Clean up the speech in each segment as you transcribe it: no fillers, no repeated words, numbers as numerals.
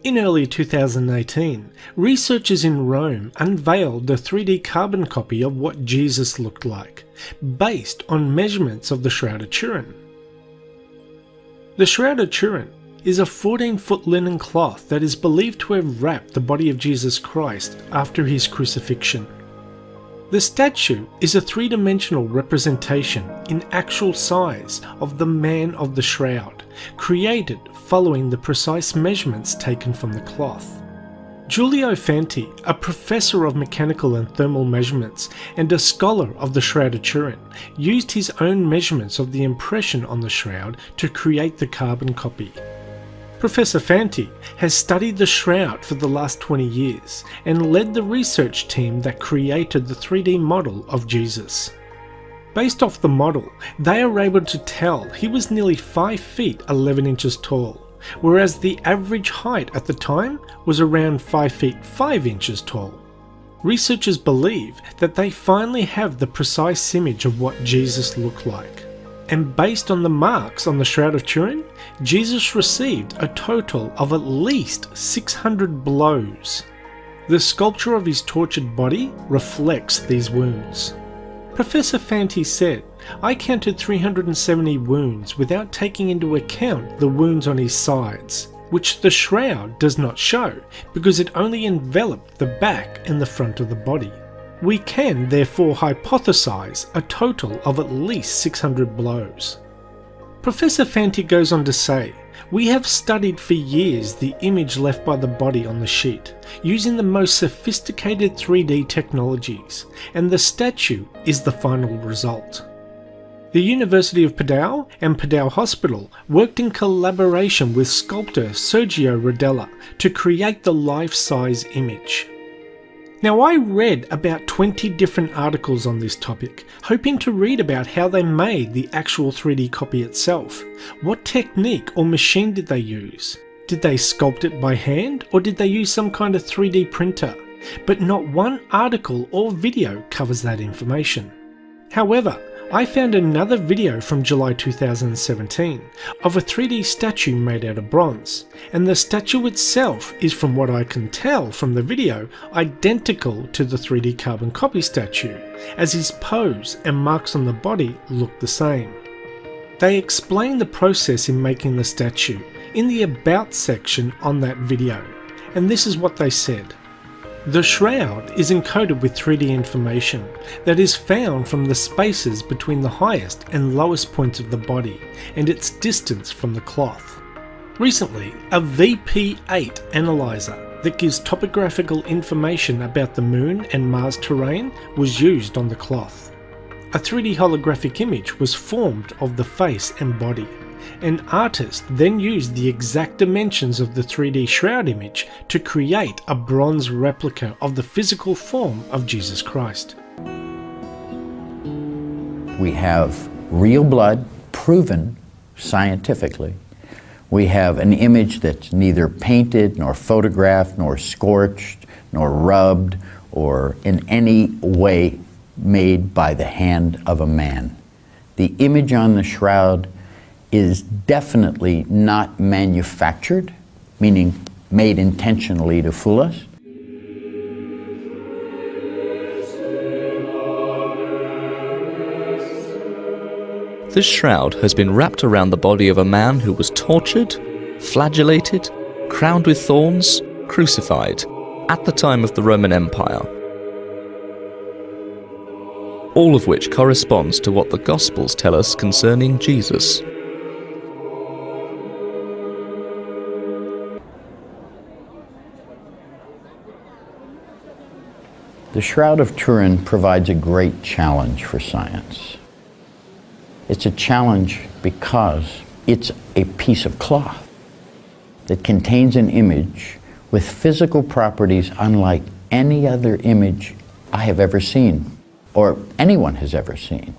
In early 2018, researchers in Rome unveiled a 3D carbon copy of what Jesus looked like, based on measurements of the Shroud of Turin. The Shroud of Turin is a 14-foot linen cloth that is believed to have wrapped the body of Jesus Christ after his crucifixion. The statue is a three-dimensional representation in actual size of the man of the shroud, created following the precise measurements taken from the cloth. Giulio Fanti, a professor of mechanical and thermal measurements and a scholar of the Shroud of Turin, used his own measurements of the impression on the shroud to create the carbon copy. Professor Fanti has studied the shroud for the last 20 years and led the research team that created the 3D model of Jesus. Based off the model, they are able to tell he was nearly 5 feet 11 inches tall, whereas the average height at the time was around 5 feet 5 inches tall. Researchers believe that they finally have the precise image of what Jesus looked like. And based on the marks on the Shroud of Turin, Jesus received a total of at least 600 blows. The sculpture of his tortured body reflects these wounds. Professor Fanti said, "I counted 370 wounds without taking into account the wounds on his sides, which the shroud does not show because it only enveloped the back and the front of the body. We can therefore hypothesize a total of at least 600 blows." Professor Fanti goes on to say, "We have studied for years the image left by the body on the sheet, using the most sophisticated 3D technologies, and the statue is the final result." The University of Padua and Padua Hospital worked in collaboration with sculptor Sergio Rodella to create the life-size image. Now, I read about 20 different articles on this topic, hoping to read about how they made the actual 3D copy itself. What technique or machine did they use? Did they sculpt it by hand, or did they use some kind of 3D printer? But not one article or video covers that information. However, I found another video from July 2017 of a 3D statue made out of bronze, and the statue itself is, from what I can tell from the video, identical to the 3D carbon copy statue, as his pose and marks on the body look the same. They explain the process in making the statue in the About section on that video, and this is what they said. The shroud is encoded with 3D information that is found from the spaces between the highest and lowest points of the body and its distance from the cloth. Recently, a VP8 analyzer that gives topographical information about the Moon and Mars terrain was used on the cloth. A 3D holographic image was formed of the face and body. An artist then used the exact dimensions of the 3D shroud image to create a bronze replica of the physical form of Jesus Christ. We have real blood, proven scientifically. We have an image that's neither painted, nor photographed, nor scorched, nor rubbed, or in any way made by the hand of a man. The image on the shroud is definitely not manufactured, meaning made intentionally to fool us. This shroud has been wrapped around the body of a man who was tortured, flagellated, crowned with thorns, crucified, at the time of the Roman Empire. All of which corresponds to what the Gospels tell us concerning Jesus. The Shroud of Turin provides a great challenge for science. It's a challenge because it's a piece of cloth that contains an image with physical properties unlike any other image I have ever seen, or anyone has ever seen.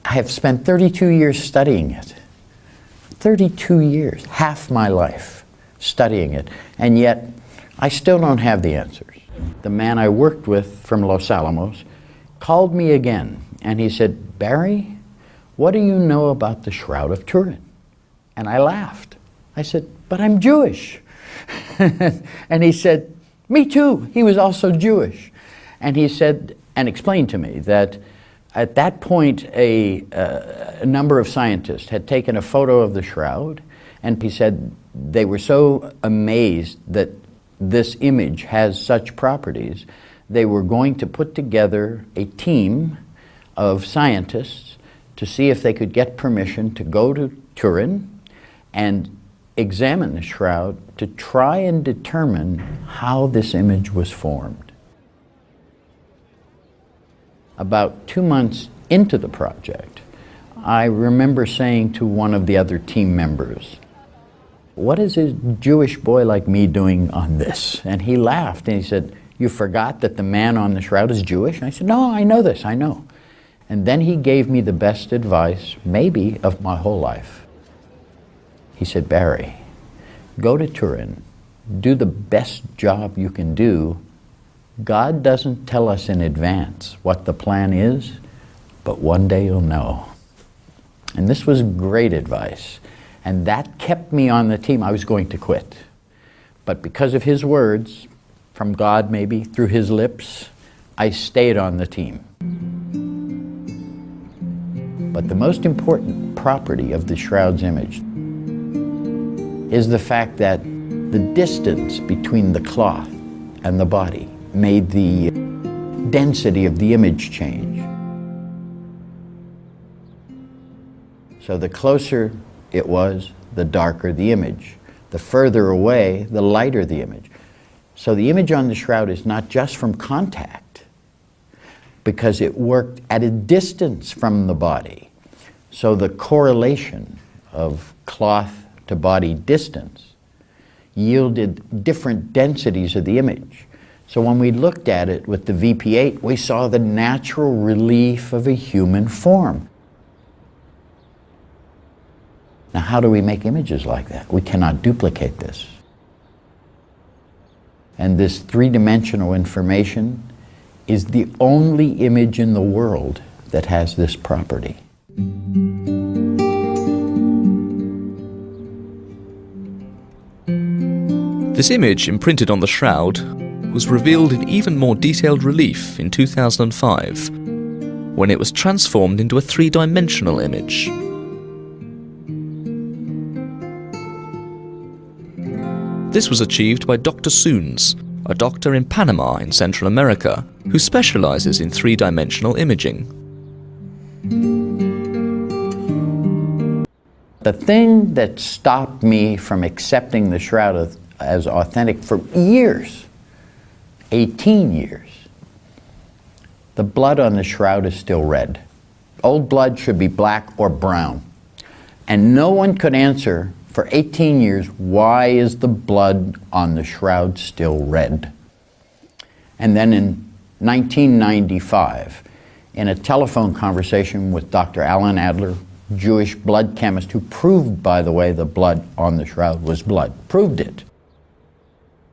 I have spent 32 years studying it. 32 years, half my life studying it, and yet I still don't have the answers. The man I worked with from Los Alamos called me again, and he said, "Barry, what do you know about the Shroud of Turin?" And I laughed. I said, but I'm Jewish. And he said, me too. He was also Jewish. And he said, and explained to me that at that point, a number of scientists had taken a photo of the shroud, and he said they were so amazed that this image has such properties, they were going to put together a team of scientists to see if they could get permission to go to Turin and examine the shroud to try and determine how this image was formed. About 2 months into the project, I remember saying to one of the other team members, what is a Jewish boy like me doing on this? And he laughed and he said, you forgot that the man on the shroud is Jewish? And I said, no, I know this, I know. And then he gave me the best advice, maybe, of my whole life. He said, Barry, go to Turin, do the best job you can do. God doesn't tell us in advance what the plan is, but one day you'll know. And this was great advice. And that kept me on the team. I was going to quit. But because of his words, from God maybe, through his lips, I stayed on the team. But the most important property of the shroud's image is the fact that the distance between the cloth and the body made the density of the image change. So the closer it was, the darker the image. The further away, the lighter the image. So the image on the shroud is not just from contact, because it worked at a distance from the body. So the correlation of cloth to body distance yielded different densities of the image. So when we looked at it with the VP8, we saw the natural relief of a human form. Now, how do we make images like that? We cannot duplicate this. And this three-dimensional information is the only image in the world that has this property. This image imprinted on the shroud was revealed in even more detailed relief in 2005, when it was transformed into a three-dimensional image. This was achieved by Dr. Soons, a doctor in Panama in Central America, who specializes in three-dimensional imaging. The thing that stopped me from accepting the shroud as authentic for years, 18 years, the blood on the shroud is still red. Old blood should be black or brown. And no one could answer for 18 years, why is the blood on the shroud still red? And then in 1995, in a telephone conversation with Dr. Alan Adler, Jewish blood chemist who proved, by the way, the blood on the shroud was blood, proved it.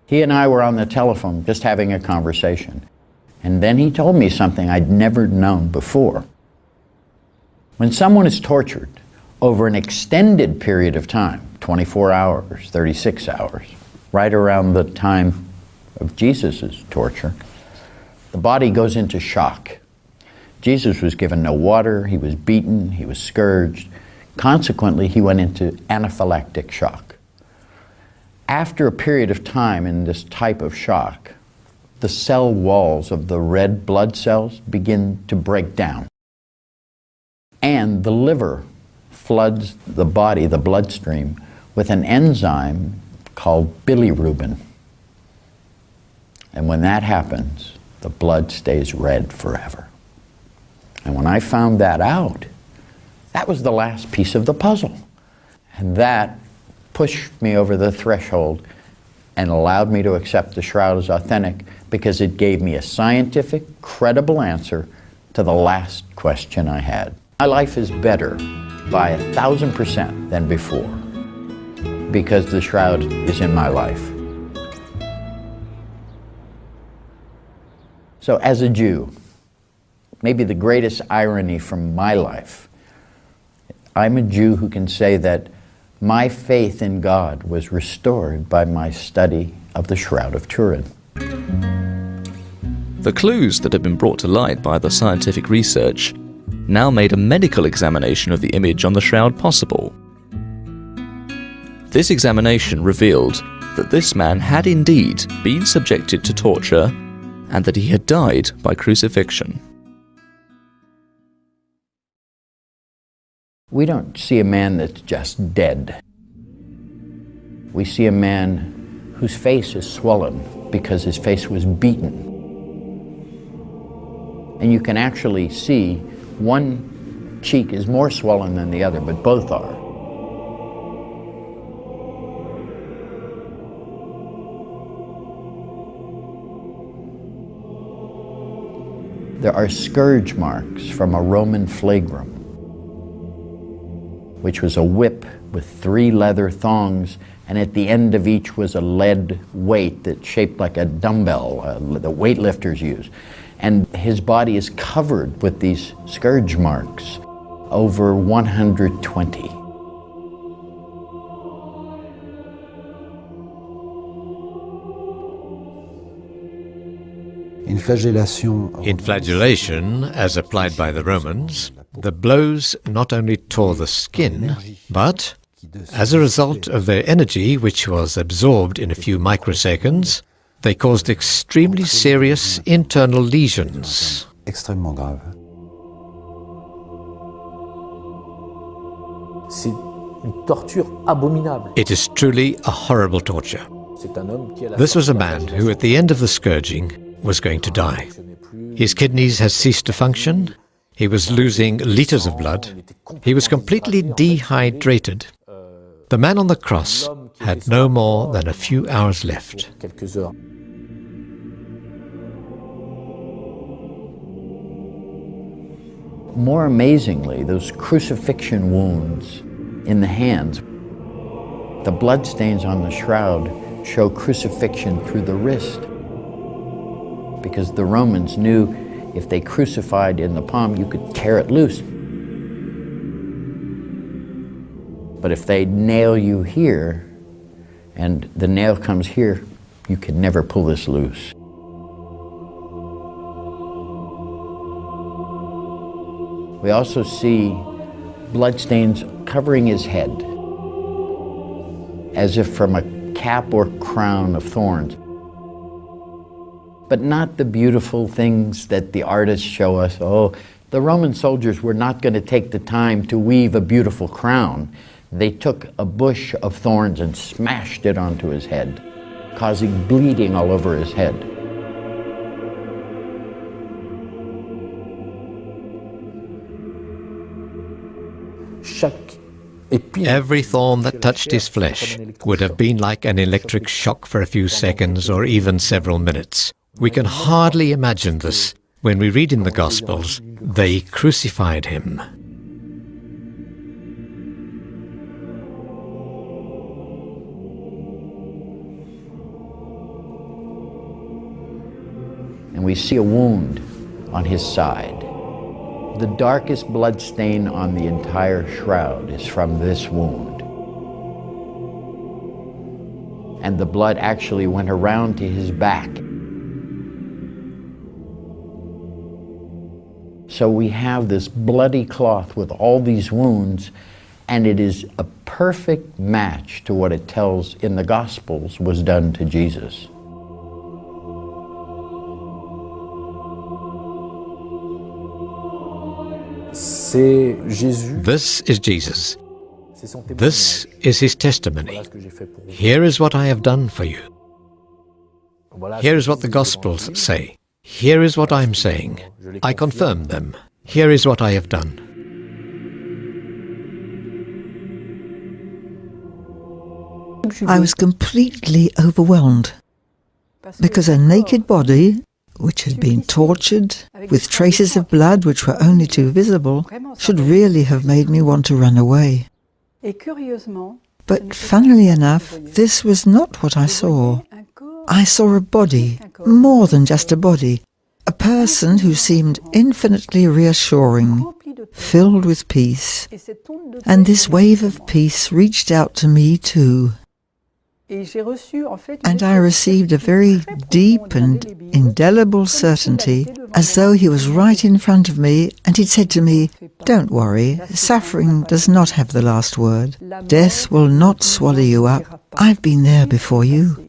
He and I were on the telephone just having a conversation. And then he told me something I'd never known before. When someone is tortured over an extended period of time, 24 hours, 36 hours, right around the time of Jesus' torture, the body goes into shock. Jesus was given no water, he was beaten, he was scourged. Consequently, he went into anaphylactic shock. After a period of time in this type of shock, the cell walls of the red blood cells begin to break down. And the liver floods the body, the bloodstream, with an enzyme called bilirubin. And when that happens, the blood stays red forever. And when I found that out, that was the last piece of the puzzle. And that pushed me over the threshold and allowed me to accept the shroud as authentic, because it gave me a scientific, credible answer to the last question I had. My life is better by 1,000% than before, because the shroud is in my life. So as a Jew, maybe the greatest irony from my life, I'm a Jew who can say that My faith in God was restored by my study of the Shroud of Turin. The clues that had been brought to light by the scientific research now made a medical examination of the image on the shroud possible. This examination revealed that this man had indeed been subjected to torture and that he had died by crucifixion. We don't see a man that's just dead. We see a man whose face is swollen because his face was beaten. And you can actually see one cheek is more swollen than the other, but both are. There are scourge marks from a Roman flagrum, which was a whip with 3 leather thongs, and at the end of each was a lead weight that's shaped like a dumbbell the weightlifters use. And his body is covered with these scourge marks, over 120. In flagellation, as applied by the Romans, the blows not only tore the skin, but, as a result of their energy, which was absorbed in a few microseconds, they caused extremely serious internal lesions. Extrêmement grave. C'est une torture abominable. It is truly a horrible torture. C'est un homme qui a la This was a man who, at the end of the scourging, was going to die. His kidneys had ceased to function. He was losing liters of blood. He was completely dehydrated. The man on the cross had no more than a few hours left. quelques heures. More amazingly, those crucifixion wounds in the hands, the bloodstains on the shroud show crucifixion through the wrist. Because the Romans knew if they crucified in the palm, you could tear it loose. But if they nail you here, and the nail comes here, you can never pull this loose. We also see bloodstains covering his head, as if from a cap or crown of thorns. But not the beautiful things that the artists show us. Oh, the Roman soldiers were not going to take the time to weave a beautiful crown. They took a bush of thorns and smashed it onto his head, causing bleeding all over his head. Every thorn that touched his flesh would have been like an electric shock for a few seconds or even several minutes. We can hardly imagine this when we read in the Gospels, they crucified him. And we see a wound on his side. The darkest blood stain on the entire shroud is from this wound. And the blood actually went around to his back. So we have this bloody cloth with all these wounds, and it is a perfect match to what it tells in the Gospels was done to Jesus. This is Jesus. This is his testimony. Here is what I have done for you. Here is what the Gospels say. Here is what I am saying. I confirm them. Here is what I have done. I was completely overwhelmed because a naked body, which had been tortured, with traces of blood which were only too visible, should really have made me want to run away. But funnily enough, this was not what I saw. I saw a body, more than just a body, a person who seemed infinitely reassuring, filled with peace. And this wave of peace reached out to me too. And I received a very deep and indelible certainty, as though he was right in front of me and he'd said to me, "Don't worry, suffering does not have the last word. Death will not swallow you up. I've been there before you."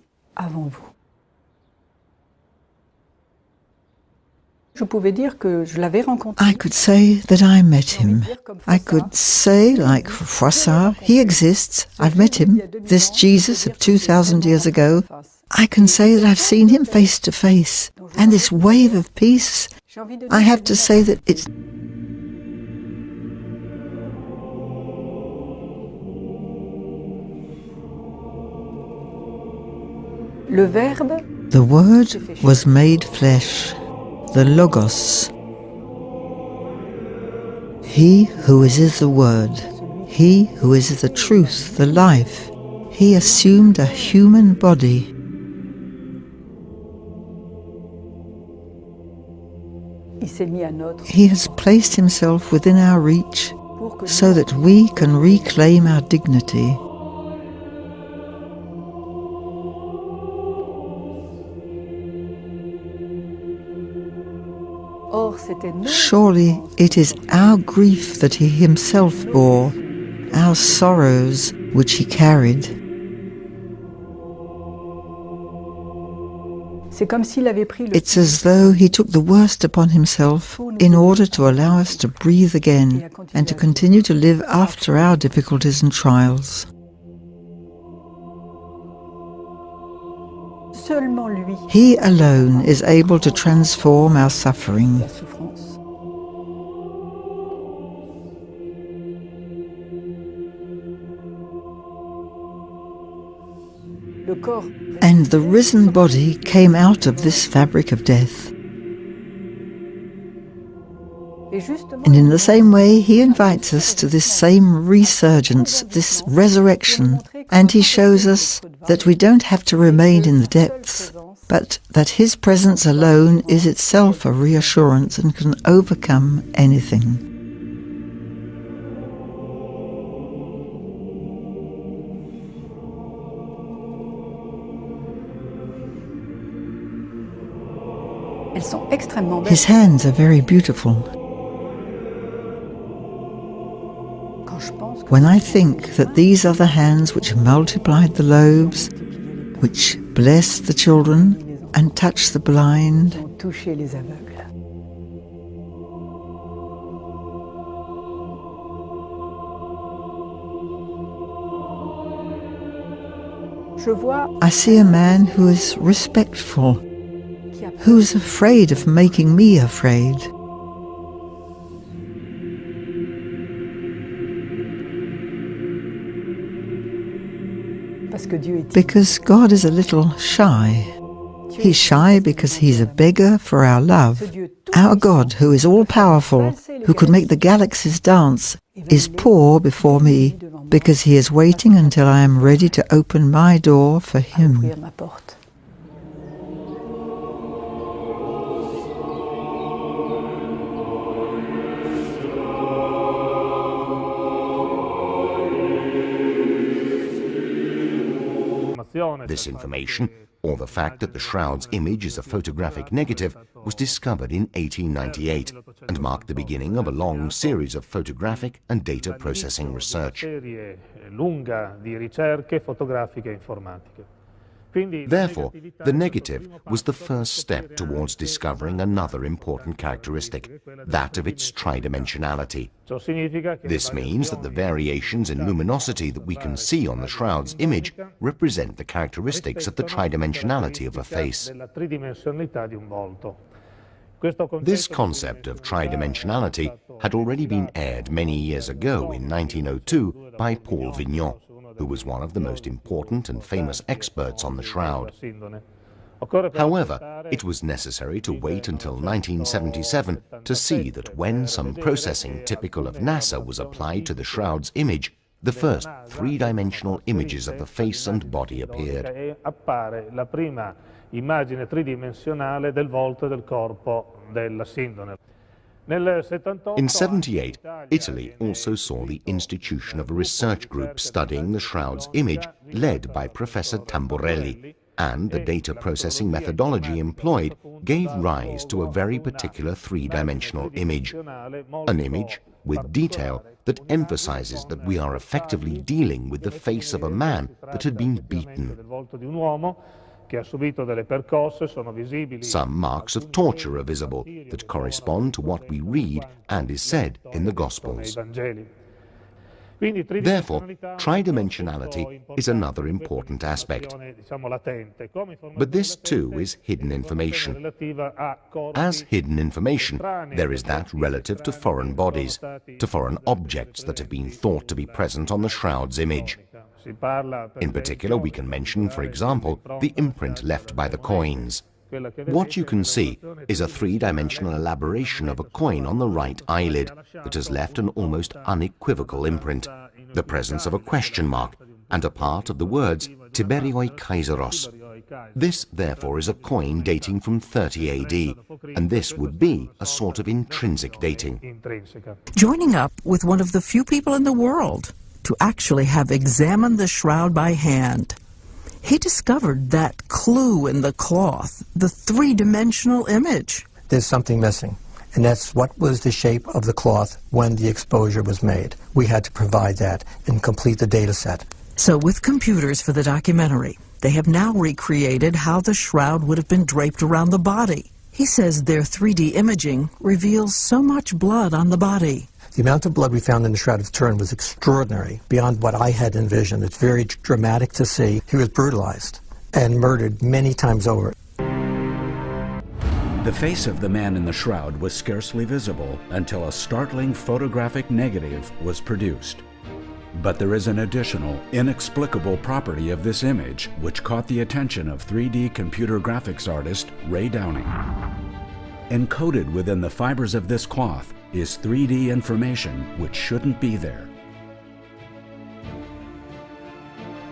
I could say that I met him. I could say, like Froissart, he exists, I've met him, this Jesus of 2,000 years ago. I can say that I've seen him face to face. And this wave of peace, I have to say that it's... The Word was made flesh. The Logos. He who is the Word, he who is the truth, the life, he assumed a human body. He has placed himself within our reach so that we can reclaim our dignity. Surely it is our grief that he himself bore, our sorrows which he carried. It's as though he took the worst upon himself in order to allow us to breathe again and to continue to live after our difficulties and trials. He alone is able to transform our suffering. And the risen body came out of this fabric of death. And in the same way, he invites us to this same resurgence, this resurrection, and he shows us that we don't have to remain in the depths, but that his presence alone is itself a reassurance and can overcome anything. His hands are very beautiful. When I think that these are the hands which multiplied the loaves, which blessed the children and touched the blind, I see a man who is respectful, who is afraid of making me afraid. Because God is a little shy. He's shy because he's a beggar for our love. Our God, who is all-powerful, who could make the galaxies dance, is poor before me because he is waiting until I am ready to open my door for him. This information, or the fact that the shroud's image is a photographic negative, was discovered in 1898 and marked the beginning of a long series of photographic and data processing research. Therefore, the negative was the first step towards discovering another important characteristic, that of its tridimensionality. This means that the variations in luminosity that we can see on the shroud's image represent the characteristics of the tridimensionality of a face. This concept of tridimensionality had already been aired many years ago in 1902 by Paul Vignon, who was one of the most important and famous experts on the shroud. However, it was necessary to wait until 1977 to see that when some processing typical of NASA was applied to the shroud's image, the first three-dimensional images of the face and body appeared. In 78, Italy also saw the institution of a research group studying the shroud's image led by Professor Tamborelli, and the data processing methodology employed gave rise to a very particular three-dimensional image, an image with detail that emphasizes that we are effectively dealing with the face of a man that had been beaten. Some marks of torture are visible that correspond to what we read and is said in the Gospels. Therefore, tridimensionality is another important aspect. But this too is hidden information. As hidden information, there is that relative to foreign bodies, to foreign objects that have been thought to be present on the shroud's image. In particular, we can mention, for example, the imprint left by the coins. What you can see is a three-dimensional elaboration of a coin on the right eyelid that has left an almost unequivocal imprint, the presence of a question mark, and a part of the words Tiberioi Kaiseros. This, therefore, is a coin dating from 30 AD, and this would be a sort of intrinsic dating. Joining up with one of the few people in the world to actually have examined the shroud by hand, he discovered that clue in the cloth, the three-dimensional image. There's something missing, and that's what was the shape of the cloth when the exposure was made. We had to provide that and complete the data set. So with computers for the documentary, they have now recreated how the shroud would have been draped around the body. He says their 3D imaging reveals so much blood on the body. The amount of blood we found in the Shroud of Turin was extraordinary, beyond what I had envisioned. It's very dramatic to see. He was brutalized and murdered many times over. The face of the man in the shroud was scarcely visible until a startling photographic negative was produced. But there is an additional, inexplicable property of this image which caught the attention of 3D computer graphics artist Ray Downing. Encoded within the fibers of this cloth is 3D information which shouldn't be there.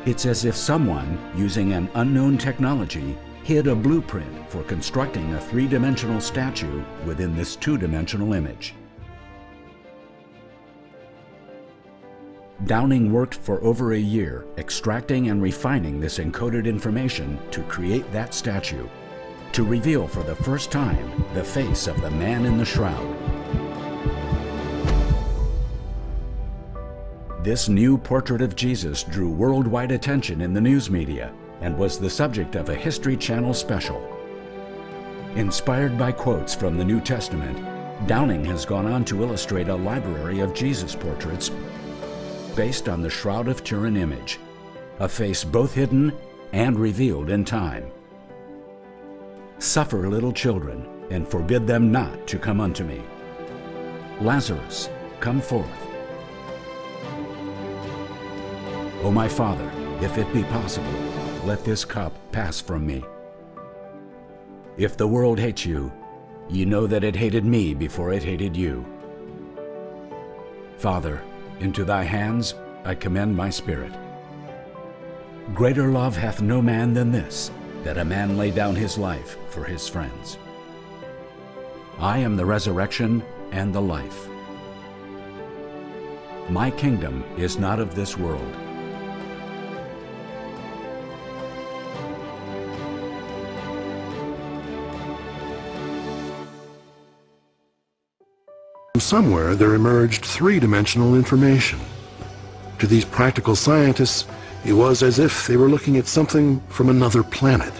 It's as if someone, using an unknown technology, hid a blueprint for constructing a three-dimensional statue within this two-dimensional image. Downing worked for over a year, extracting and refining this encoded information to create that statue, to reveal for the first time the face of the man in the shroud. This new portrait of Jesus drew worldwide attention in the news media and was the subject of a History Channel special. Inspired by quotes from the New Testament, Downing has gone on to illustrate a library of Jesus portraits based on the Shroud of Turin image, a face both hidden and revealed in time. Suffer little children, and forbid them not to come unto me. Lazarus, come forth. O my Father, if it be possible, let this cup pass from me. If the world hates you, ye know that it hated me before it hated you. Father, into thy hands I commend my spirit. Greater love hath no man than this, that a man lay down his life for his friends. I am the resurrection and the life. My kingdom is not of this world. Somewhere there emerged three-dimensional information. To these practical scientists, it was as if they were looking at something from another planet.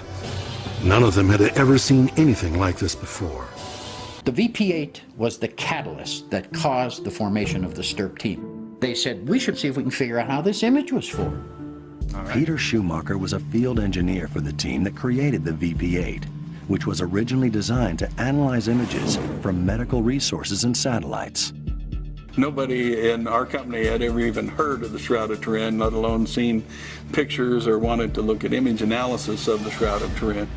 None of them had ever seen anything like this before. The VP-8 was the catalyst that caused the formation of the STIRP team. They said, we should see if we can figure out how this image was formed. Peter Schumacher was a field engineer for the team that created the VP-8, which was originally designed to analyze images from medical resources and satellites. Nobody in our company had ever even heard of the Shroud of Turin, let alone seen pictures or wanted to look at image analysis of the Shroud of Turin.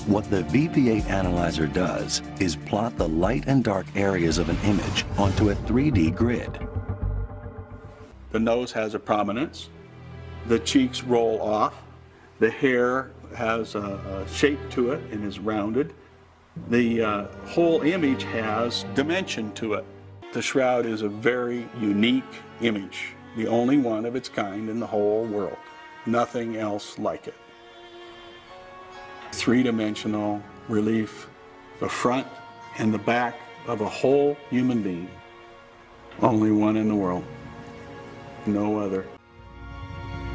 What the VP-8 analyzer does is plot the light and dark areas of an image onto a 3D grid. The nose has a prominence, the cheeks roll off, the hair has a shape to it and is rounded, The whole image has dimension to it. The shroud is a very unique image, the only one of its kind in the whole world. Nothing else like it. Three-dimensional relief, the front and the back of a whole human being. Only one in the world. No other.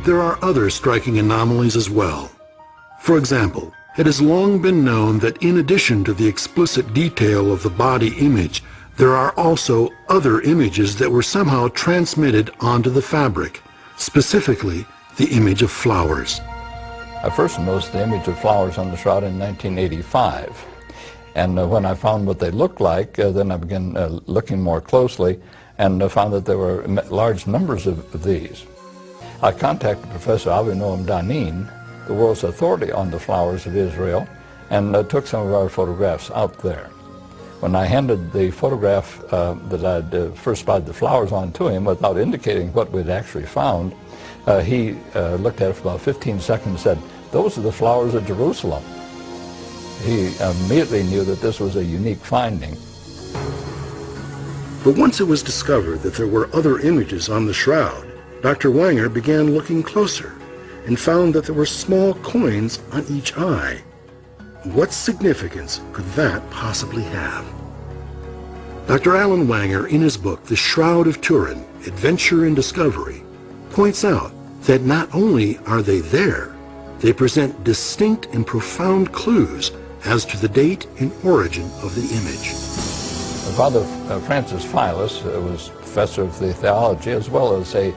There are other striking anomalies as well. For example, it has long been known that in addition to the explicit detail of the body image, there are also other images that were somehow transmitted onto the fabric, specifically the image of flowers. I first noticed the image of flowers on the shroud in 1985. And when I found what they looked like, then I began looking more closely and found that there were large numbers of these. I contacted Professor Avinoam Danin, the world's authority on the flowers of Israel, and took some of our photographs out there. When I handed the photograph that I'd first spotted the flowers on to him without indicating what we'd actually found, he looked at it for about 15 seconds and said, "Those are the flowers of Jerusalem." He immediately knew that this was a unique finding. But once it was discovered that there were other images on the shroud, Dr. Wanger began looking closer and found that there were small coins on each eye. What significance could that possibly have? Dr. Alan Wanger, in his book, The Shroud of Turin, Adventure and Discovery, points out that not only are they there, they present distinct and profound clues as to the date and origin of the image. Father Francis Philus was professor of the theology as well as a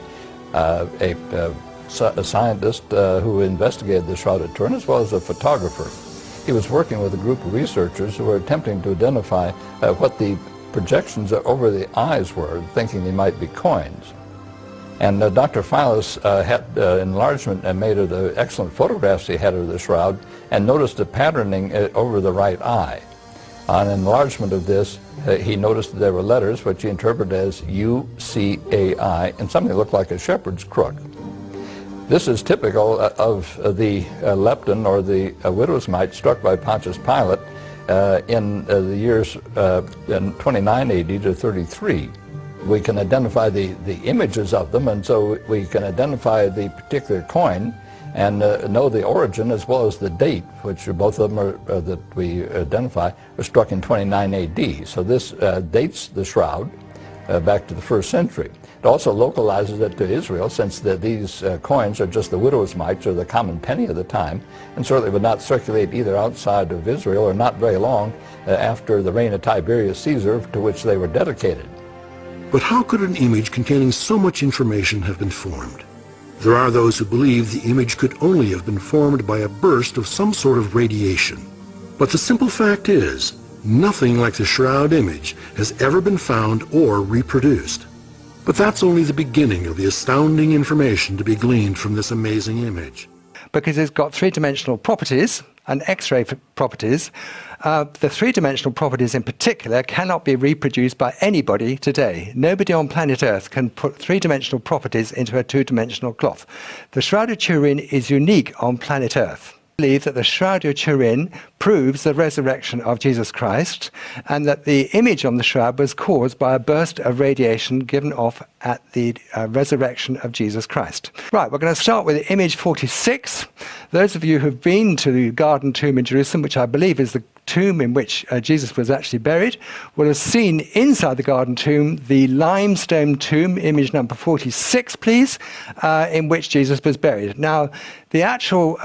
scientist who investigated the Shroud of Turin, as well as a photographer. He was working with a group of researchers who were attempting to identify what the projections over the eyes were, thinking they might be coins. And Dr. Philus had enlargement and made of the excellent photographs he had of the shroud and noticed a patterning over the right eye. On enlargement of this, he noticed that there were letters which he interpreted as UCAI and something that looked like a shepherd's crook. This is typical of the lepton or the widow's mite struck by Pontius Pilate in the years in 29 AD to 33. We can identify the images of them, and so we can identify the particular coin and know the origin as well as the date, which both of them are, that we identify are struck in 29 AD. So this dates the shroud back to the 1st century. It also localizes it to Israel, since these coins are just the widow's mites or the common penny of the time, and certainly would not circulate either outside of Israel or not very long after the reign of Tiberius Caesar, to which they were dedicated. But how could an image containing so much information have been formed? There are those who believe the image could only have been formed by a burst of some sort of radiation. But the simple fact is, nothing like the shroud image has ever been found or reproduced. But that's only the beginning of the astounding information to be gleaned from this amazing image. Because it's got three-dimensional properties and X-ray properties. The three-dimensional properties in particular cannot be reproduced by anybody today. Nobody on planet Earth can put three-dimensional properties into a two-dimensional cloth. The Shroud of Turin is unique on planet Earth. I believe that the Shroud of Turin proves the resurrection of Jesus Christ, and that the image on the shroud was caused by a burst of radiation given off at the resurrection of Jesus Christ. Right, we're going to start with image 46. Those of you who've been to the Garden Tomb in Jerusalem, which I believe is the tomb in which Jesus was actually buried, will have seen inside the Garden Tomb the limestone tomb, image number 46, please, in which Jesus was buried. Now, the actual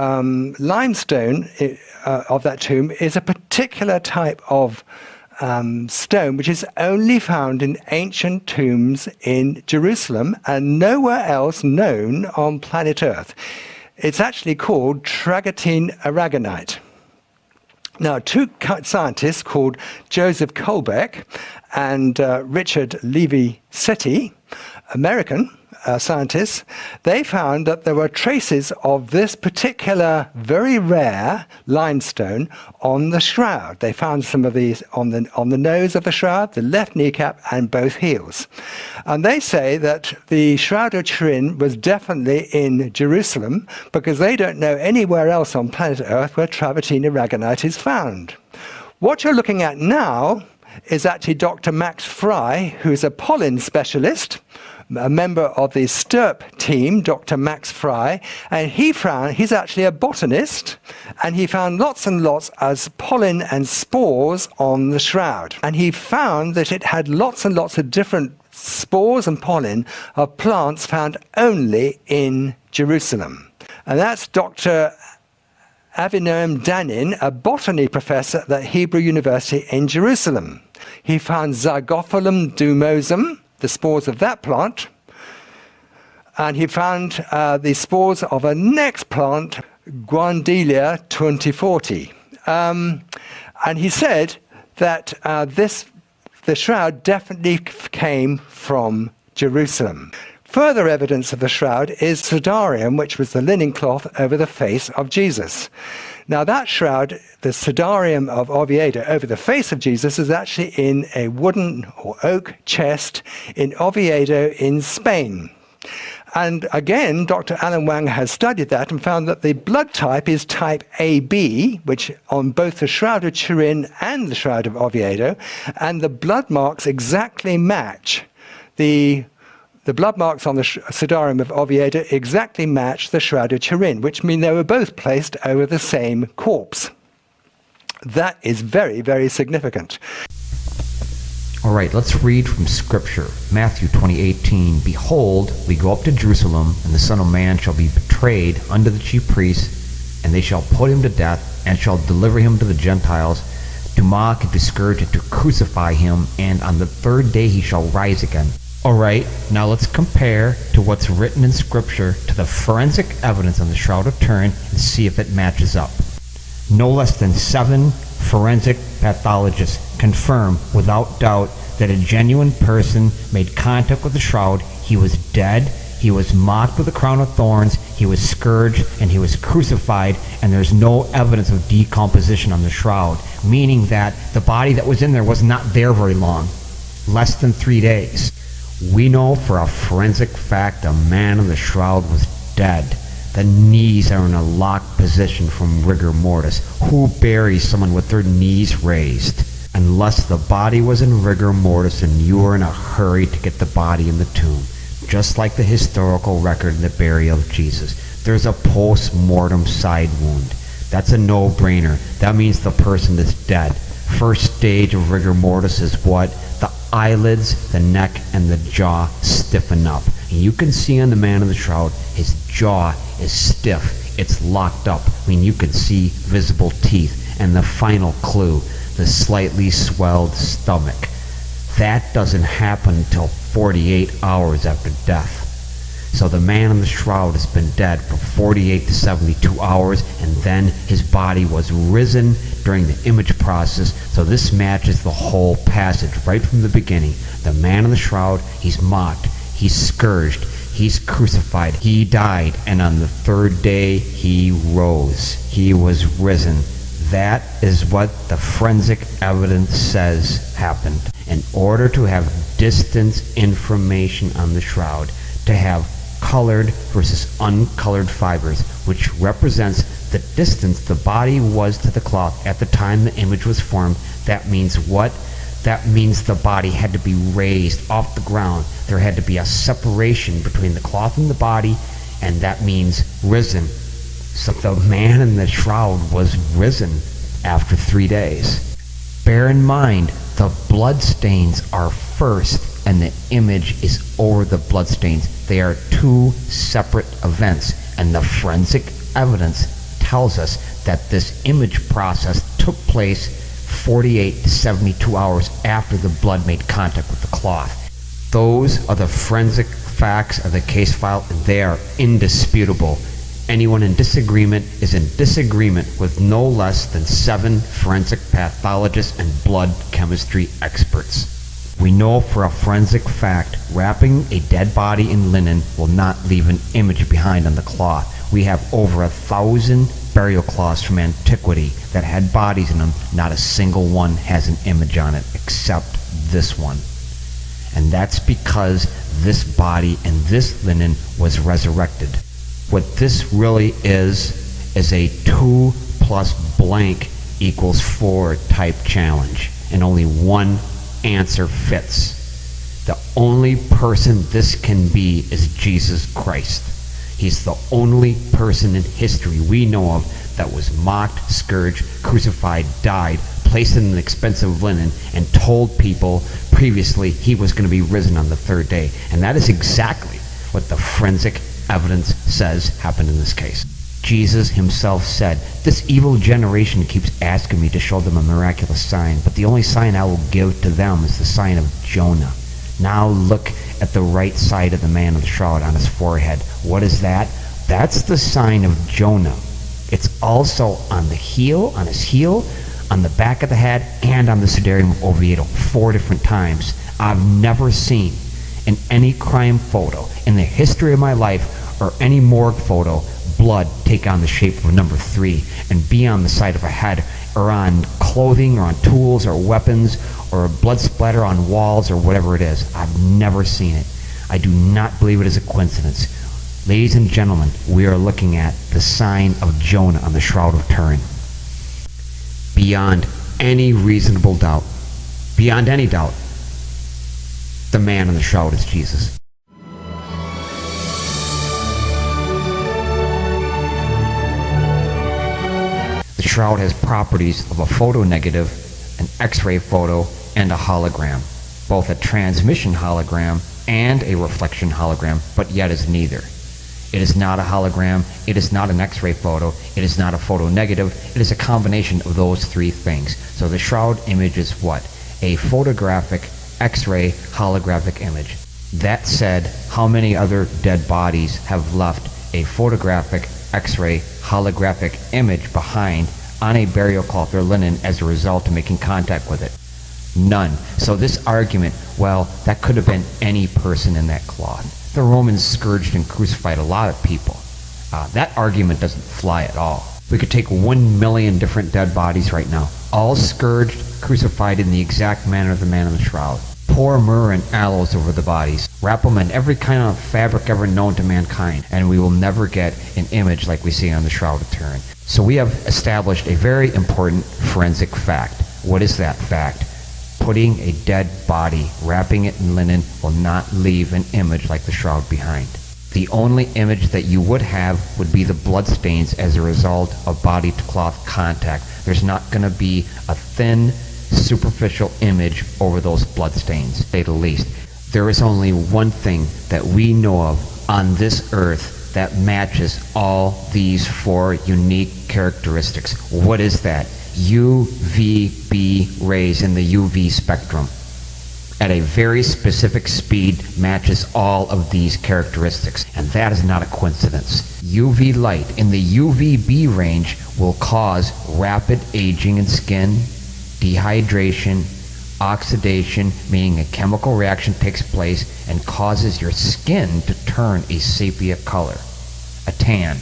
limestone of that tomb is a particular type of stone which is only found in ancient tombs in Jerusalem and nowhere else known on planet Earth. It's actually called travertine aragonite. Now, two scientists called Joseph Kolbeck and Richard Levi-Setti, American scientists, they found that there were traces of this particular very rare limestone on the shroud. They found some of these on the nose of the shroud, the left kneecap, and both heels. And they say that the Shroud of Turin was definitely in Jerusalem because they don't know anywhere else on planet Earth where travertine aragonite is found. What you're looking at now is actually Dr. Max Fry, who's a pollen specialist, a member of the STIRP team, Dr. Max Fry, and he's actually a botanist, and he found lots and lots of pollen and spores on the shroud. And he found that it had lots and lots of different spores and pollen of plants found only in Jerusalem. And that's Dr. Avinoam Danin, a botany professor at the Hebrew University in Jerusalem. He found Zygophyllum dumosum, the spores of that plant, and he found the spores of a next plant, Guandelia 2040. And he said that the shroud definitely came from Jerusalem. Further evidence of the shroud is Sudarium, which was the linen cloth over the face of Jesus. Now that shroud, the Sudarium of Oviedo over the face of Jesus, is actually in a wooden or oak chest in Oviedo in Spain. And again, Dr. Alan Wang has studied that and found that the blood type is type AB, which on both the Shroud of Turin and the Shroud of Oviedo, and the blood marks exactly match the blood marks on the Sudarium of Oviedo exactly match the Shroud of Turin, which means they were both placed over the same corpse. That is very, very significant. All right, let's read from Scripture. Matthew 20:18. Behold, we go up to Jerusalem, and the Son of Man shall be betrayed unto the chief priests, and they shall put him to death, and shall deliver him to the Gentiles, to mock and to scourge and to crucify him, and on the third day he shall rise again. All right, now let's compare to what's written in Scripture to the forensic evidence on the Shroud of Turin and see if it matches up. No less than 7 forensic pathologists confirm without doubt that a genuine person made contact with the shroud. He was dead, he was mocked with a crown of thorns, he was scourged, and he was crucified, and there's no evidence of decomposition on the shroud, meaning that the body that was in there was not there very long, less than 3 days. We know for a forensic fact a man in the shroud was dead. The knees are in a locked position from rigor mortis. Who buries someone with their knees raised? Unless the body was in rigor mortis and you were in a hurry to get the body in the tomb. Just like the historical record in the burial of Jesus. There's a post-mortem side wound. That's a no-brainer. That means the person is dead. First stage of rigor mortis is what? The eyelids, the neck, and the jaw stiffen up. And you can see on the man in the shroud, his jaw is stiff. It's locked up. I mean, you can see visible teeth. And the final clue, the slightly swelled stomach. That doesn't happen until 48 hours after death. So the man in the shroud has been dead for 48 to 72 hours, and then his body was risen during the image process. So this matches the whole passage right from the beginning. The man in the shroud, he's mocked, he's scourged, he's crucified, he died, and on the third day he rose. He was risen. That is what the forensic evidence says happened. In order to have distance information on the shroud, to have colored versus uncolored fibers, which represents the distance the body was to the cloth at the time the image was formed, that means what? That means the body had to be raised off the ground. There had to be a separation between the cloth and the body, and that means risen. So the man in the shroud was risen after 3 days. Bear in mind, the blood stains are first, and the image is over the blood stains. They are 2 separate events, and the forensic evidence tells us that this image process took place 48 to 72 hours after the blood made contact with the cloth. Those are the forensic facts of the case file, and they are indisputable. Anyone in disagreement is in disagreement with no less than 7 forensic pathologists and blood chemistry experts. We know for a forensic fact wrapping a dead body in linen will not leave an image behind on the cloth. We have over 1,000 burial cloths from antiquity that had bodies in them. Not a single one has an image on it except this one. And that's because this body and this linen was resurrected. What this really is a 2+ blank equals 4 type challenge, and only one answer fits. The only person this can be is Jesus Christ. He's the only person in history we know of that was mocked, scourged, crucified, died, placed in an expensive linen, and told people previously he was going to be risen on the 3rd day. And that is exactly what the forensic evidence says happened in this case. Jesus himself said, "This evil generation keeps asking me to show them a miraculous sign, but the only sign I will give to them is the sign of Jonah." Now look at the right side of the man of the shroud on his forehead. What is that? That's the sign of Jonah. It's also on the heel, on his heel, on the back of the head, and on the sudarium of Oviedo 4 different times. I've never seen in any crime photo in the history of my life or any morgue photo blood take on the shape of number 3 and be on the side of a head or on clothing or on tools or weapons or blood splatter on walls or whatever it is. I've never seen it. I do not believe it is a coincidence. Ladies and gentlemen, we are looking at the sign of Jonah on the Shroud of Turin. Beyond any reasonable doubt, beyond any doubt, the man in the shroud is Jesus. The shroud has properties of a photonegative, an X-ray photo, and a hologram, both a transmission hologram and a reflection hologram, but yet is neither. It is not a hologram, it is not an X-ray photo, it is not a photonegative, it is a combination of those 3 things. So the shroud image is what? A photographic X-ray holographic image. That said, how many other dead bodies have left a photographic X-ray holographic image behind on a burial cloth or linen as a result of making contact with it? None. So this argument, well, that could have been any person in that cloth. The Romans scourged and crucified a lot of people. That argument doesn't fly at all. We could take 1 million different dead bodies right now, all scourged, crucified in the exact manner of the man in the shroud. Pour myrrh and aloes over the bodies. Wrap them in every kind of fabric ever known to mankind, and we will never get an image like we see on the Shroud of Turin. So we have established a very important forensic fact. What is that fact? Putting a dead body, wrapping it in linen, will not leave an image like the shroud behind. The only image that you would have would be the bloodstains as a result of body-to-cloth contact. There's not going to be a thin, superficial image over those bloodstains, to say the least. There is only one thing that we know of on this earth that matches all these 4 unique characteristics. What is that? UVB rays in the UV spectrum at a very specific speed matches all of these characteristics, and that is not a coincidence. UV light in the UVB range will cause rapid aging in skin, dehydration, oxidation, meaning a chemical reaction takes place and causes your skin to turn a sepia color, a tan,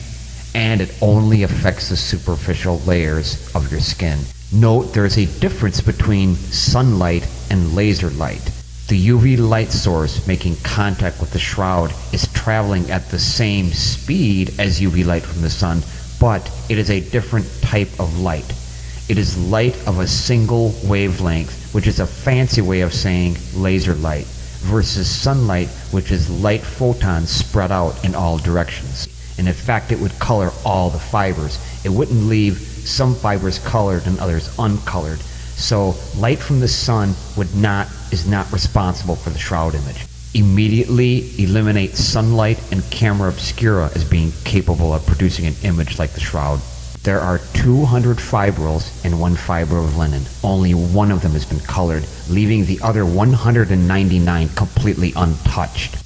and it only affects the superficial layers of your skin. Note there is a difference between sunlight and laser light. The UV light source making contact with the shroud is traveling at the same speed as UV light from the sun, but it is a different type of light. It is light of a single wavelength, which is a fancy way of saying laser light, versus sunlight, which is light photons spread out in all directions. And in fact, it would color all the fibers. It wouldn't leave some fibers colored and others uncolored. So light from the sun is not responsible for the shroud image. Immediately eliminate sunlight and camera obscura as being capable of producing an image like the shroud. There are 200 fibrils in 1 fiber of linen. Only 1 of them has been colored, leaving the other 199 completely untouched.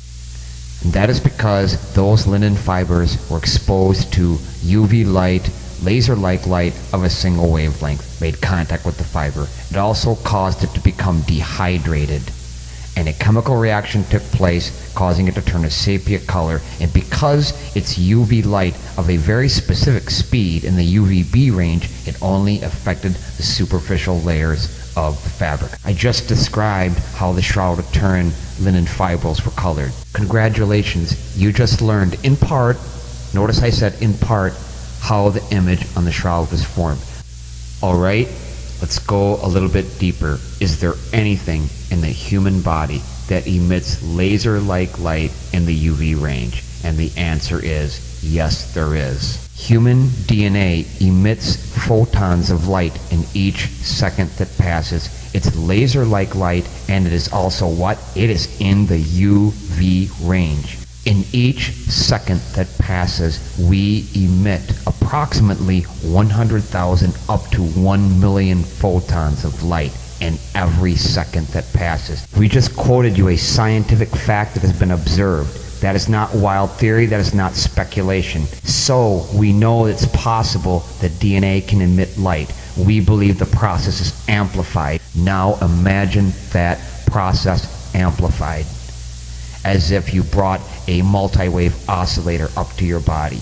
And that is because those linen fibers were exposed to UV light, laser-like light of a single wavelength, made contact with the fiber. It also caused it to become dehydrated, and a chemical reaction took place, causing it to turn a sepia color. And because it's UV light of a very specific speed in the UVB range, it only affected the superficial layers of the fabric. I just described how the Shroud of Turin linen fibrils were colored. Congratulations, you just learned in part, notice I said in part, how the image on the shroud was formed. Alright, let's go a little bit deeper. Is there anything in the human body that emits laser-like light in the UV range? And the answer is yes, there is. Human DNA emits photons of light in each second that passes. It's laser-like light, and it is also what? It is in the UV range. In each second that passes, we emit approximately 100,000 up to 1 million photons of light in every second that passes. We just quoted you a scientific fact that has been observed. That is not wild theory, that is not speculation. So we know it's possible that DNA can emit light. We believe the process is amplified. Now imagine that process amplified as if you brought a multi-wave oscillator up to your body.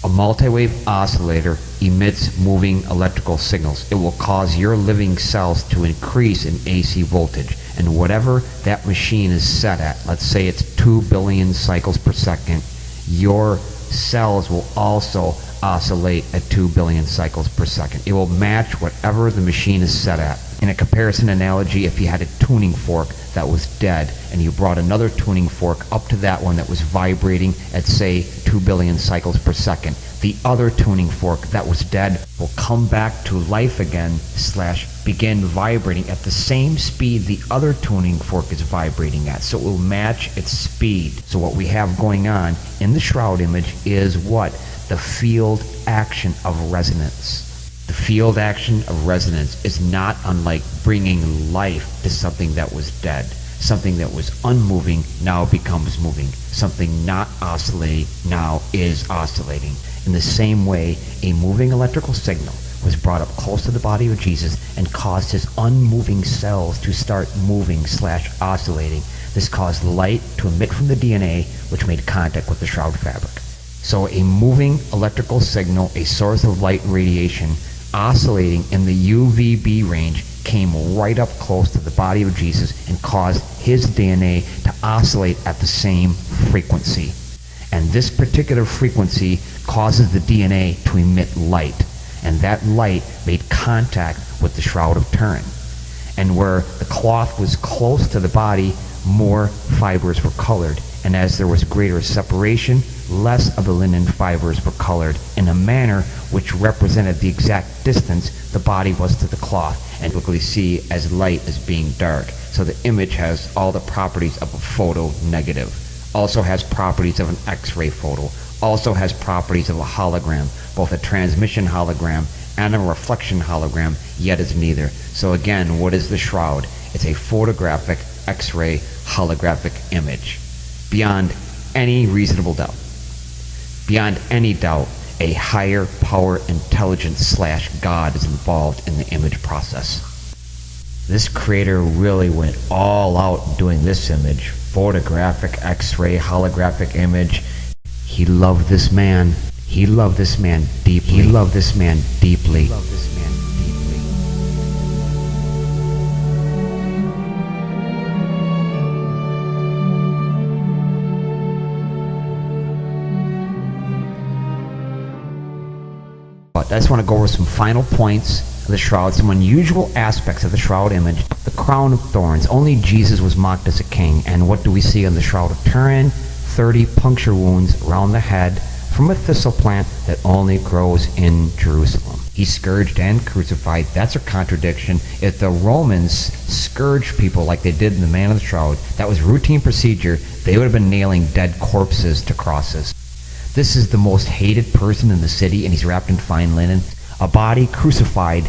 A multi-wave oscillator emits moving electrical signals. It will cause your living cells to increase in AC voltage. And whatever that machine is set at, let's say it's 2 billion cycles per second, your cells will also oscillate at 2 billion cycles per second. It will match whatever the machine is set at. In a comparison analogy, if you had a tuning fork that was dead and you brought another tuning fork up to that one that was vibrating at, say, 2 billion cycles per second, the other tuning fork that was dead will come back to life again / begin vibrating at the same speed the other tuning fork is vibrating at. So it will match its speed. So what we have going on in the shroud image is what? The field action of resonance. The field action of resonance is not unlike bringing life to something that was dead. Something that was unmoving now becomes moving. Something not oscillating now is oscillating. In the same way, a moving electrical signal was brought up close to the body of Jesus and caused his unmoving cells to start moving / oscillating. This caused light to emit from the DNA, which made contact with the shroud fabric. So a moving electrical signal, a source of light radiation, oscillating in the UVB range, came right up close to the body of Jesus and caused his DNA to oscillate at the same frequency. And this particular frequency causes the DNA to emit light. And that light made contact with the Shroud of Turin. And where the cloth was close to the body, more fibers were colored. And as there was greater separation, less of the linen fibers were colored in a manner which represented the exact distance the body was to the cloth, and typically see as light as being dark. So the image has all the properties of a photo negative, also has properties of an X-ray photo, also has properties of a hologram, both a transmission hologram and a reflection hologram, yet is neither. So again, what is the shroud? It's a photographic X-ray holographic image. Beyond any reasonable doubt, beyond any doubt, a higher power intelligence / God is involved in the image process. This creator really went all out doing this image, photographic X-ray holographic image. He loved this man. He loved this man deeply. He loved this man deeply. He loved this man deeply. But I just want to go over some final points of the shroud, some unusual aspects of the shroud image. The crown of thorns. Only Jesus was mocked as a king. And what do we see on the Shroud of Turin? 30 puncture wounds around the head from a thistle plant that only grows in Jerusalem. He's scourged and crucified. That's a contradiction. If the Romans scourged people like they did in the Man of the Shroud, that was routine procedure, they would have been nailing dead corpses to crosses. This is the most hated person in the city, and he's wrapped in fine linen. A body crucified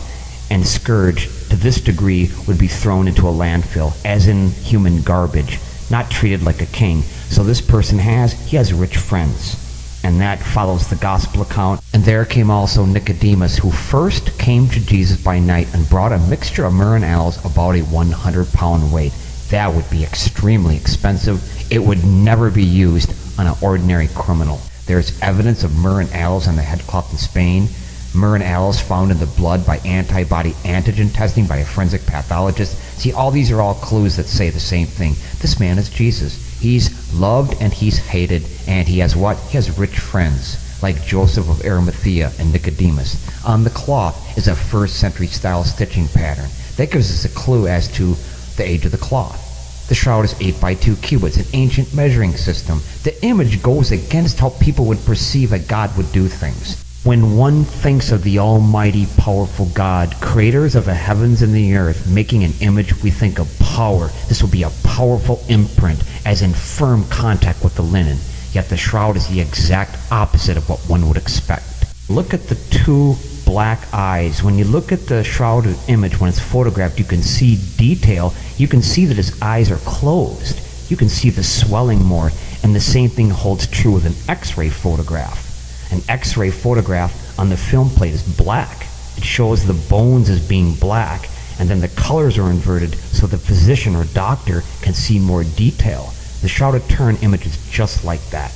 and scourged to this degree would be thrown into a landfill, as in human garbage, not treated like a king. So this person has rich friends. And that follows the gospel account. And there came also Nicodemus, who first came to Jesus by night and brought a mixture of myrrh and aloes, about a 100-pound weight. That would be extremely expensive. It would never be used on an ordinary criminal. There's evidence of myrrh and aloes on the headcloth in Spain. Myrrh and aloes found in the blood by antibody antigen testing by a forensic pathologist. See, all these are all clues that say the same thing. This man is Jesus. He's loved and he's hated, and he has what? He has rich friends. like Joseph of Arimathea and Nicodemus. On the cloth is a 1st century style stitching pattern. That gives us a clue as to the age of the cloth. The shroud is 8 by 2 cubits, an ancient measuring system. The image goes against how people would perceive that God would do things. When one thinks of the almighty, powerful God, creators of the heavens and the earth, making an image, we think of power. This will be a powerful imprint, as in firm contact with the linen. Yet the shroud is the exact opposite of what one would expect. Look at the 2 black eyes. When you look at the shrouded image, when it's photographed, you can see detail. You can see that his eyes are closed. You can see the swelling more. And the same thing holds true with an X-ray photograph. An X-ray photograph on the film plate is black. It shows the bones as being black, and then the colors are inverted so the physician or doctor can see more detail. The shrouded Turin image is just like that.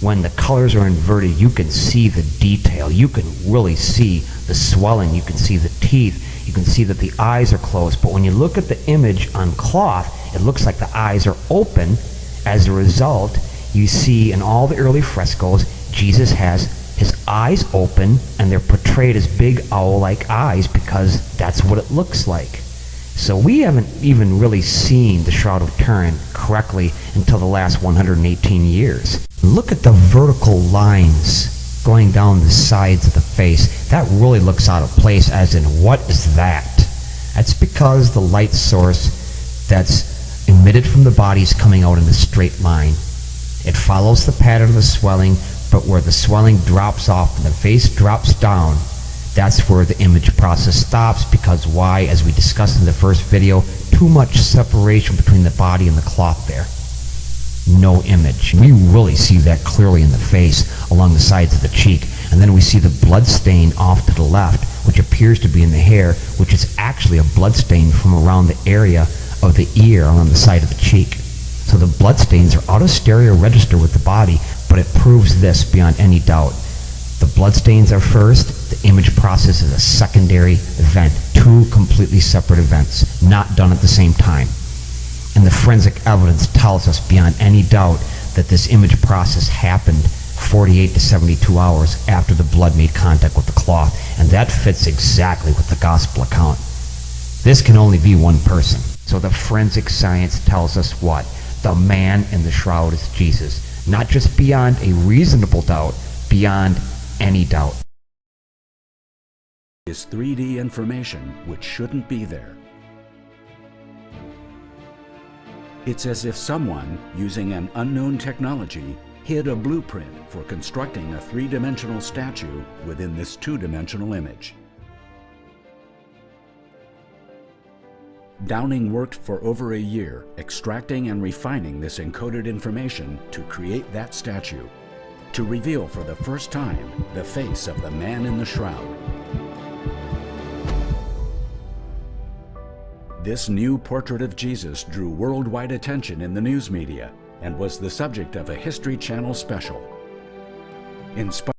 When the colors are inverted, you can see the detail. You can really see the swelling. You can see the teeth. You can see that the eyes are closed. But when you look at the image on cloth, it looks like the eyes are open. As a result, you see in all the early frescoes, Jesus has his eyes open, and they're portrayed as big owl-like eyes because that's what it looks like. So we haven't even really seen the Shroud of Turin correctly until the last 118 years. Look at the vertical lines going down the sides of the face. That really looks out of place, as in, what is that? That's because the light source that's emitted from the body is coming out in a straight line. It follows the pattern of the swelling, but where the swelling drops off and the face drops down, that's where the image process stops. Because why? As we discussed in the first video, too much separation between the body and the cloth there. No image. We really see that clearly in the face, along the sides of the cheek. And then we see the blood stain off to the left, which appears to be in the hair, which is actually a blood stain from around the area of the ear on the side of the cheek. So the blood stains are out of stereo register with the body, but it proves this beyond any doubt. The blood stains are first, the image process is a secondary event. 2 completely separate events, not done at the same time. And the forensic evidence tells us beyond any doubt that this image process happened 48 to 72 hours after the blood made contact with the cloth, and that fits exactly with the gospel account. This can only be one person. So the forensic science tells us what? The man in the shroud is Jesus. Not just beyond a reasonable doubt, beyond any doubt. Is 3D information which shouldn't be there. It's as if someone, using an unknown technology, hid a blueprint for constructing a 3-dimensional statue within this 2-dimensional image. Downing worked for over a year, extracting and refining this encoded information to create that statue, to reveal for the first time the face of the man in the shroud. This new portrait of Jesus drew worldwide attention in the news media and was the subject of a History Channel special.